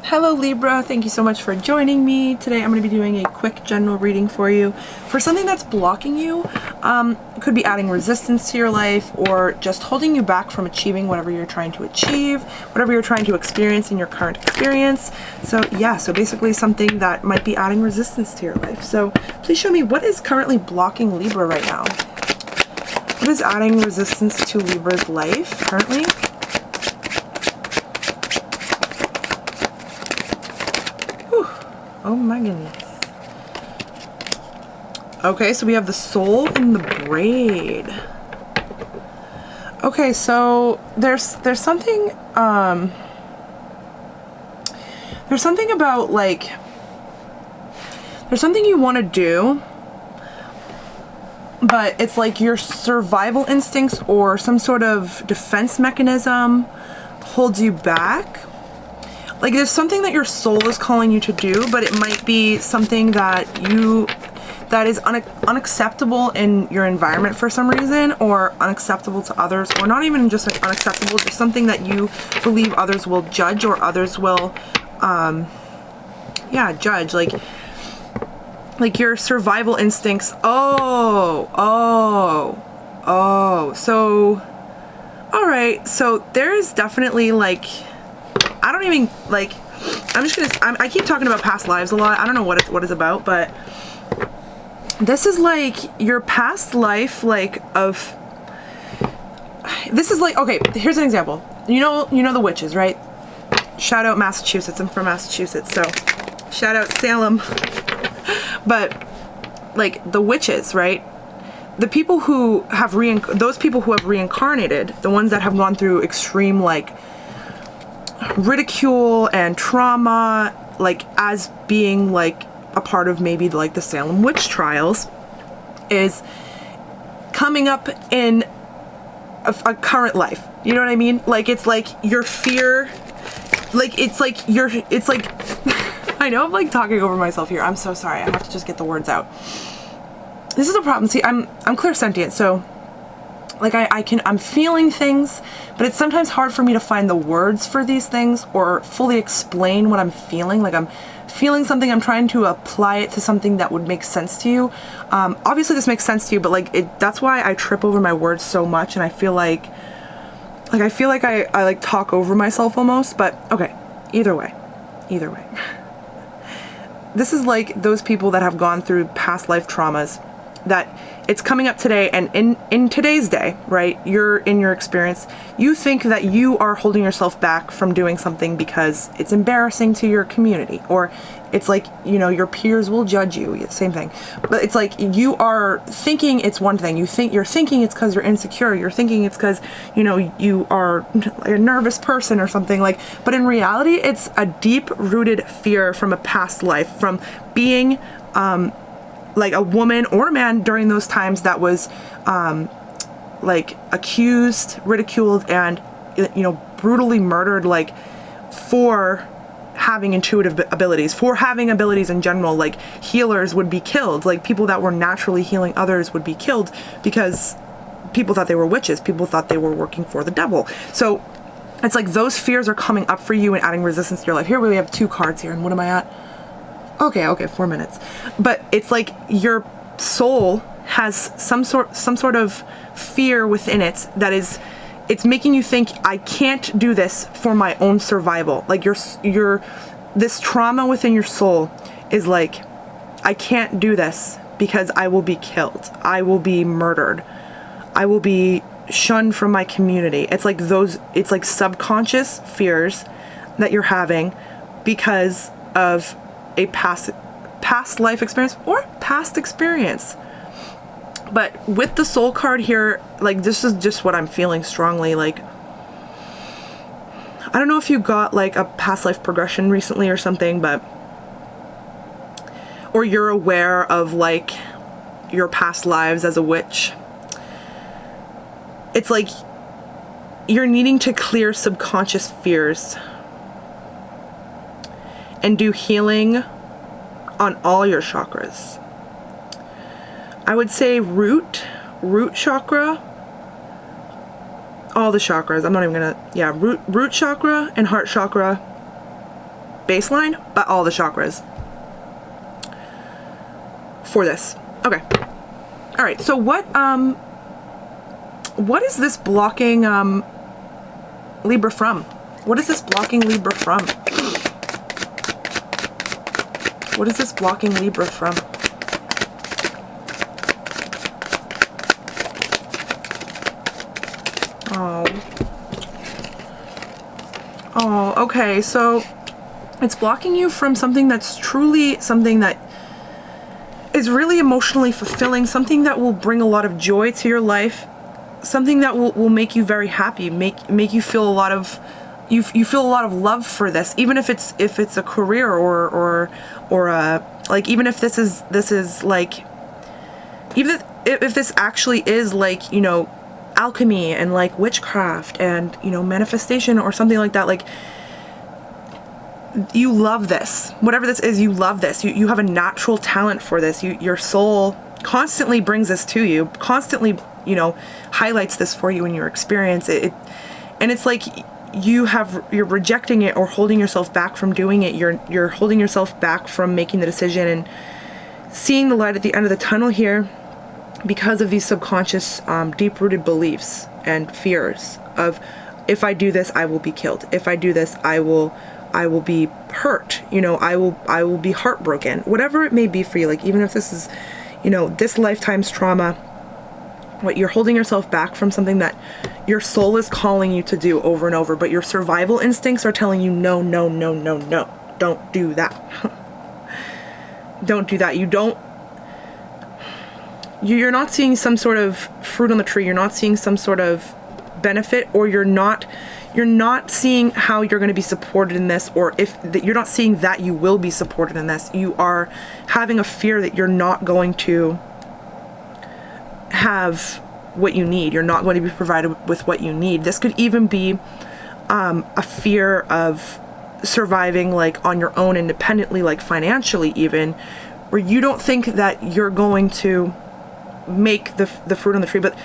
Hello Libra, thank you so much for joining me. Today I'm going to be doing a quick general reading for you for something that's blocking you. It could be adding resistance to your life or just holding you back from achieving whatever you're trying to achieve, whatever you're trying to experience in your current experience. So basically something that might be adding resistance to your life. So please show me what is currently blocking Libra right now. What is adding resistance to Libra's life currently? Oh my goodness. Okay, so we have the soul in the braid. Okay, so there's something about like there's something you want to do, but it's like your survival instincts or some sort of defense mechanism holds you back. Like there's something that your soul is calling you to do, but it might be something that is unacceptable in your environment for some reason, or unacceptable to others, or not even just like unacceptable, just something that you believe others will judge, or others will judge, like your survival instincts. So all right, so there is definitely like, I don't even like, I keep talking about past lives a lot. I don't know what it's about, but this is like your past life, like this is like, okay, here's an example. You know the witches, right? Shout out Massachusetts. I'm from Massachusetts, so shout out Salem. But like the witches, right? The people who have those people who have reincarnated, the ones that have gone through extreme like ridicule and trauma, like as being like a part of maybe like the Salem witch trials, is coming up in a current life. You know what I mean? Like it's like your fear, like it's like I know I'm like talking over myself here. I'm so sorry. I have to just get the words out. This is a problem. See, I'm clairsentient, so like I'm feeling things, but it's sometimes hard for me to find the words for these things or fully explain what I'm feeling. Like I'm feeling something, I'm trying to apply it to something that would make sense to you. Obviously this makes sense to you, but like that's why I trip over my words so much, and I feel like I like talk over myself almost, but okay, either way. This is like those people that have gone through past life traumas, that it's coming up today, and in today's day, right, you're in your experience, you think that you are holding yourself back from doing something because it's embarrassing to your community, or it's like, you know, your peers will judge you, same thing. But it's like you are thinking it's one thing. You're thinking it's because you're insecure. You're thinking it's because, you know, you are a nervous person or something, like, but in reality, it's a deep-rooted fear from a past life, from being like a woman or a man during those times that was like accused, ridiculed, and, you know, brutally murdered, like for having intuitive abilities, for having abilities in general. Like healers would be killed, like people that were naturally healing others would be killed because people thought they were witches, people thought they were working for the devil. So it's like those fears are coming up for you and adding resistance to your life. Here we have 2 cards here, and what am I at? Okay, 4 minutes. But it's like your soul has some sort of fear within it that is, it's making you think, I can't do this for my own survival. Like this trauma within your soul is like, I can't do this because I will be killed. I will be murdered. I will be shunned from my community. It's like it's like subconscious fears that you're having because of a past life experience or past experience. But with the soul card here, like this is just what I'm feeling strongly. Like, I don't know if you got like a past life progression recently or something, but, or you're aware of like your past lives as a witch. It's like you're needing to clear subconscious fears and do healing on all your chakras. I would say root chakra, all the chakras. I'm not even gonna, root chakra and heart chakra, baseline, but all the chakras for this. Okay. All right. So what is this blocking Libra from? What is this blocking Libra from? What is this blocking Libra from? Oh, okay. So it's blocking you from something that's truly something that is really emotionally fulfilling, something that will bring a lot of joy to your life, something that will make you very happy, make you feel a lot of you feel a lot of love for this, even if it's a career or like, even if this is like, even if this actually is like, you know, alchemy and like witchcraft and, you know, manifestation or something like that. Like, you love this, whatever this is, you love this, you have a natural talent for this, your soul constantly brings this to you, constantly, you know, highlights this for you in your experience. And it's like you're rejecting it or holding yourself back from doing it. You're holding yourself back from making the decision and seeing the light at the end of the tunnel here, because of these subconscious, deep-rooted beliefs and fears of, if I do this, I will be killed. If I do this, I will be hurt. You know, I will be heartbroken. Whatever it may be for you. Like, even if this is, you know, this lifetime's trauma, what you're holding yourself back from something that your soul is calling you to do over and over, but your survival instincts are telling you, no, no, no, no, no, don't do that. Don't do that. You're not seeing some sort of fruit on the tree. You're not seeing some sort of benefit, or you're not seeing how you're going to be supported in this, or you're not seeing that you will be supported in this. You are having a fear that you're not going to have what you need. You're not going to be provided with what you need. This could even be a fear of surviving like on your own independently, like financially even, where you don't think that you're going to make the fruit on the tree. But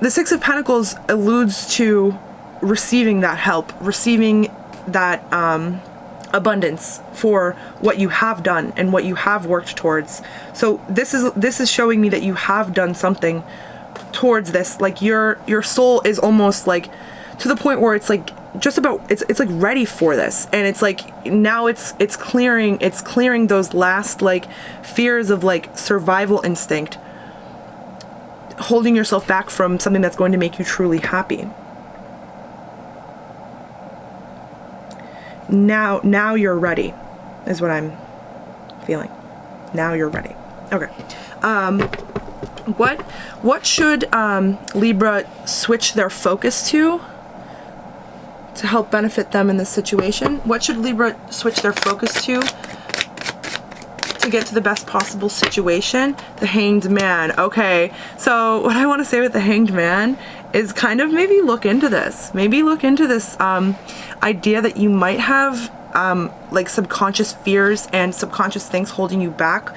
the Six of Pentacles alludes to receiving that help, receiving that abundance for what you have done and what you have worked towards. So this is showing me that you have done something towards this. Like, your soul is almost like to the point where it's like just about, it's like ready for this, and it's like now it's clearing those last like fears of like survival instinct, holding yourself back from something that's going to make you truly happy. Now you're ready, is what I'm feeling. Now you're ready. Okay. What should Libra switch their focus to help benefit them in this situation? What should Libra switch their focus to get to the best possible situation? The Hanged Man. Okay, so what I want to say with the Hanged Man is kind of maybe look into this. Maybe look into this idea that you might have like subconscious fears and subconscious things holding you back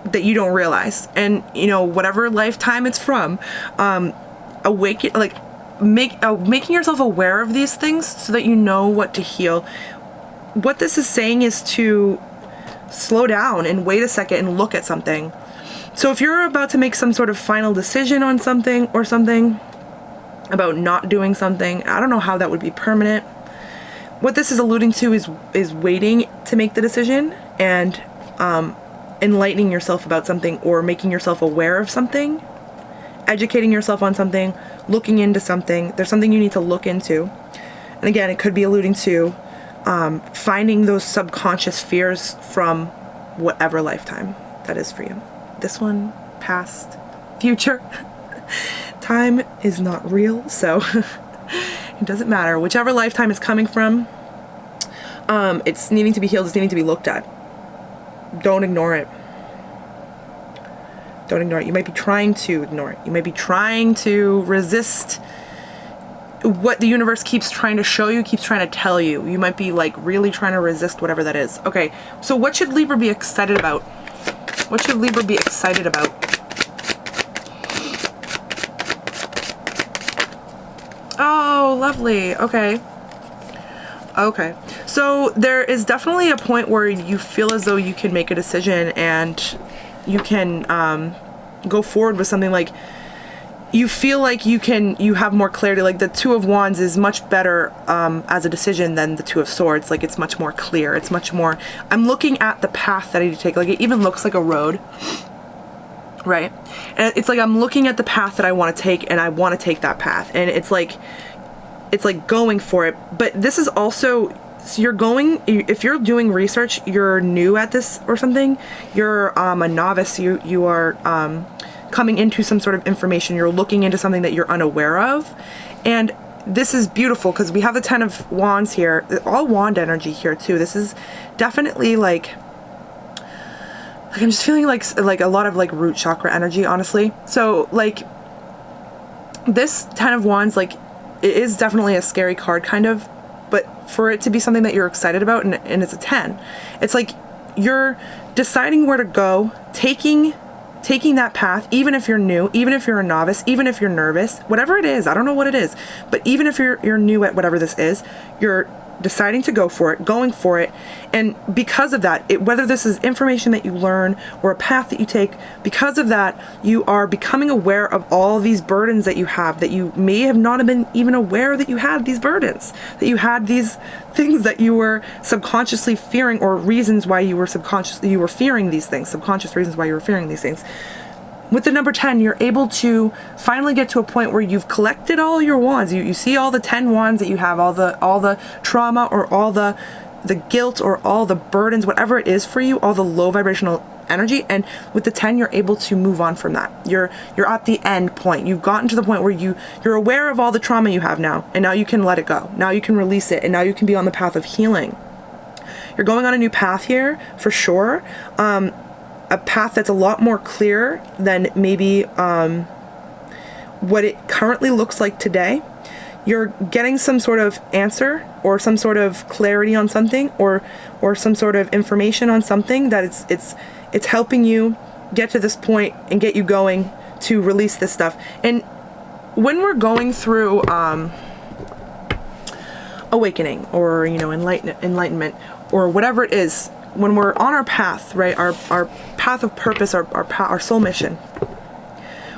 that you don't realize. And, you know, whatever lifetime it's from, awaken, like making yourself aware of these things so that you know what to heal. What this is saying is to slow down and wait a second and look at something. So if you're about to make some sort of final decision on something, or something about not doing something, I don't know how that would be permanent. What this is alluding to is waiting to make the decision and enlightening yourself about something, or making yourself aware of something, educating yourself on something, looking into something. There's something you need to look into. And again, it could be alluding to finding those subconscious fears from whatever lifetime that is for you. This one, past, future. Time is not real, so it doesn't matter. Whichever lifetime it's coming from, it's needing to be healed, it's needing to be looked at. Don't ignore it. Don't ignore it. You might be trying to ignore it. You might be trying to resist what the universe keeps trying to show you, keeps trying to tell you. You might be like really trying to resist whatever that is. Okay, so what should Libra be excited about? What should Libra be excited about? Oh, lovely. Okay. Okay. So there is definitely a point where you feel as though you can make a decision and you can go forward with something. Like, you feel like you have more clarity. Like the Two of Wands is much better as a decision than the Two of Swords. Like, it's much more clear. It's much more, I'm looking at the path that I need to take. Like, it even looks like a road, right? And it's like, I'm looking at the path that I want to take, and I want to take that path. And it's like going for it. But this is also, so you're going, if you're doing research, you're new at this or something, you're a novice, you are coming into some sort of information, you're looking into something that you're unaware of. And this is beautiful because we have the 10 of Wands here, all wand energy here too. This is definitely like I'm just feeling like a lot of like root chakra energy, honestly. So like this 10 of Wands, like, it is definitely a scary card kind of, but for it to be something that you're excited about, and it's a 10, it's like you're deciding where to go, taking that path, even if you're new, even if you're a novice, even if you're nervous, whatever it is, I don't know what it is, but even if you're new at whatever this is, you're deciding to go for it, going for it. And because of that, whether this is information that you learn or a path that you take, because of that, you are becoming aware of all these burdens that you have, that you may have not been even aware that you had these burdens, that you had these things that you were subconsciously fearing, or reasons why you were fearing these things, subconscious reasons why you were fearing these things. With the number 10, you're able to finally get to a point where you've collected all your wands. You see all the 10 wands that you have, all the trauma, or all the guilt, or all the burdens, whatever it is for you, all the low vibrational energy. And with the 10, you're able to move on from that. You're at the end point. You've gotten to the point where you're aware of all the trauma you have now, and now you can let it go. Now you can release it, and now you can be on the path of healing. You're going on a new path here, for sure. A path that's a lot more clear than maybe what it currently looks like today. You're getting some sort of answer, or some sort of clarity on something, or some sort of information on something that it's helping you get to this point and get you going to release this stuff. And when we're going through awakening, or enlightenment, or whatever it is, when we're on our path, right, our path of purpose, our soul mission,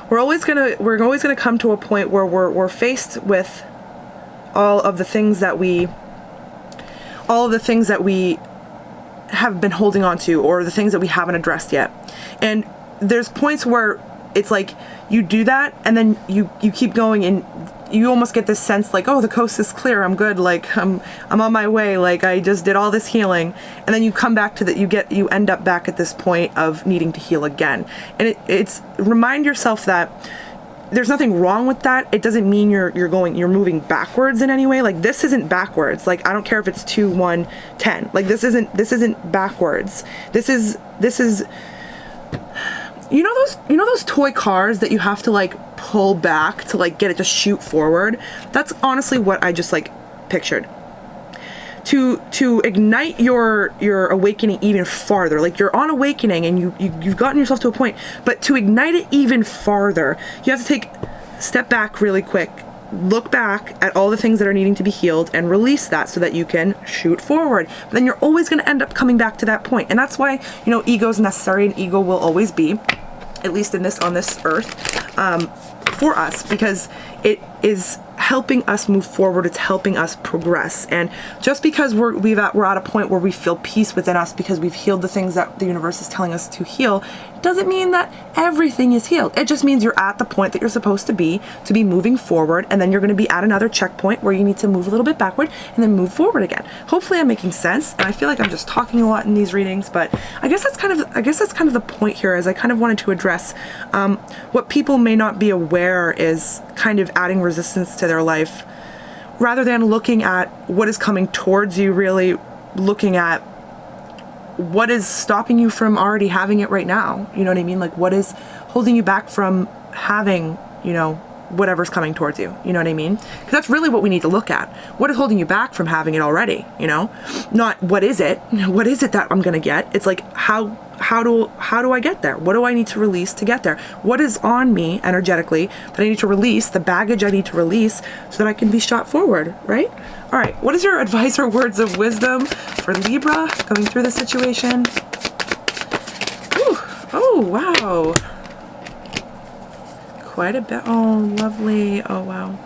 we're always gonna come to a point where we're faced with all of the things that we have been holding on to, or the things that we haven't addressed yet. And there's points where it's like you do that, and then you keep going, and you almost get this sense like, oh, the coast is clear, I'm good, like I'm on my way, like I just did all this healing. And then you come back to that, you end up back at this point of needing to heal again. And it's remind yourself that there's nothing wrong with that. It doesn't mean you're moving backwards in any way. Like, this isn't backwards. Like, I don't care if it's 2, 1, 10. Like, this isn't backwards. This is you know those toy cars that you have to like pull back to like get it to shoot forward? That's honestly what I just like pictured. To ignite your awakening even farther. Like, you're on awakening and you've gotten yourself to a point, but to ignite it even farther, you have to step back really quick, look back at all the things that are needing to be healed, and release that so that you can shoot forward. But then you're always going to end up coming back to that point. And that's why, ego is necessary, and ego will always be, at least on this earth, for us, because it is helping us move forward. It's helping us progress. And just because we're at a point where we feel peace within us because we've healed the things that the universe is telling us to heal, doesn't mean that everything is healed. It just means you're at the point that you're supposed to be moving forward, and then you're going to be at another checkpoint where you need to move a little bit backward and then move forward again. Hopefully I'm making sense, and I feel like I'm just talking a lot in these readings, but I guess that's kind of the point here, is I kind of wanted to address what people may not be aware is kind of adding resistance to their life, rather than looking at what is coming towards you, really looking at what is stopping you from already having it right now. You know what I mean? Like, what is holding you back from having, whatever's coming towards you. You know what I mean? Because that's really what we need to look at. What is holding you back from having it already? Not what is it? What is it that I'm going to get? It's like, how how do I get there? What do I need to release to get there? What is on me energetically that I need to release, the baggage I need to release so that I can be shot forward, right? All right, what is your advice or words of wisdom for Libra going through this situation? Ooh, oh, wow. Quite a bit. Oh, lovely. Oh, wow.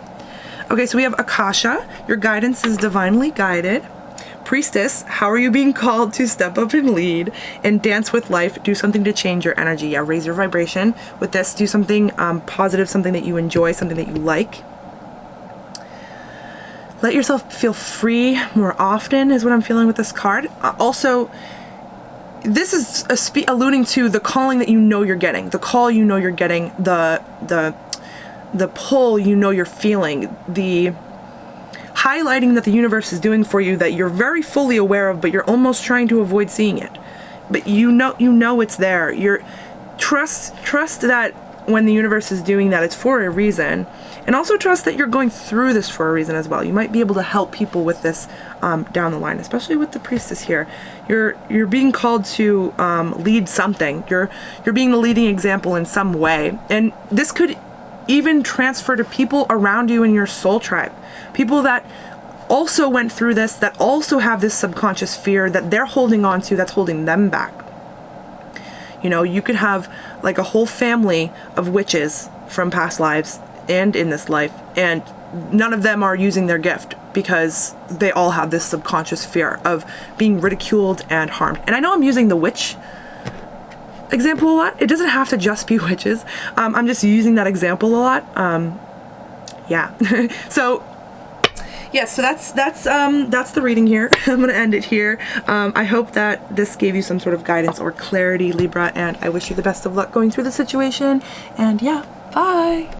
Okay, so we have Akasha. Your guidance is divinely guided. Priestess, how are you being called to step up and lead and dance with life? Do something to change your energy. Yeah, raise your vibration with this. Do something positive, something that you enjoy, something that you like. Let yourself feel free more often is what I'm feeling with this card. Also, this is alluding to the calling that you know you're getting, the call you know you're getting, the pull you know you're feeling, the highlighting that the universe is doing for you that you're very fully aware of, but you're almost trying to avoid seeing it. But you know it's there. You're trust that when the universe is doing that, it's for a reason. And also trust that you're going through this for a reason as well. You might be able to help people with this down the line, especially with the priestess here. You're being called to lead something. You're being the leading example in some way. And this could even transfer to people around you in your soul tribe. People that also went through this, that also have this subconscious fear that they're holding on to, that's holding them back. You know, you could have like a whole family of witches from past lives and in this life, and none of them are using their gift because they all have this subconscious fear of being ridiculed and harmed. And I know I'm using the witch example a lot. It doesn't have to just be witches. I'm just using that example a lot. Yeah. So yeah, so that's the reading here. I'm gonna end it here. I hope that this gave you some sort of guidance or clarity, Libra, and I wish you the best of luck going through the situation. And yeah, bye.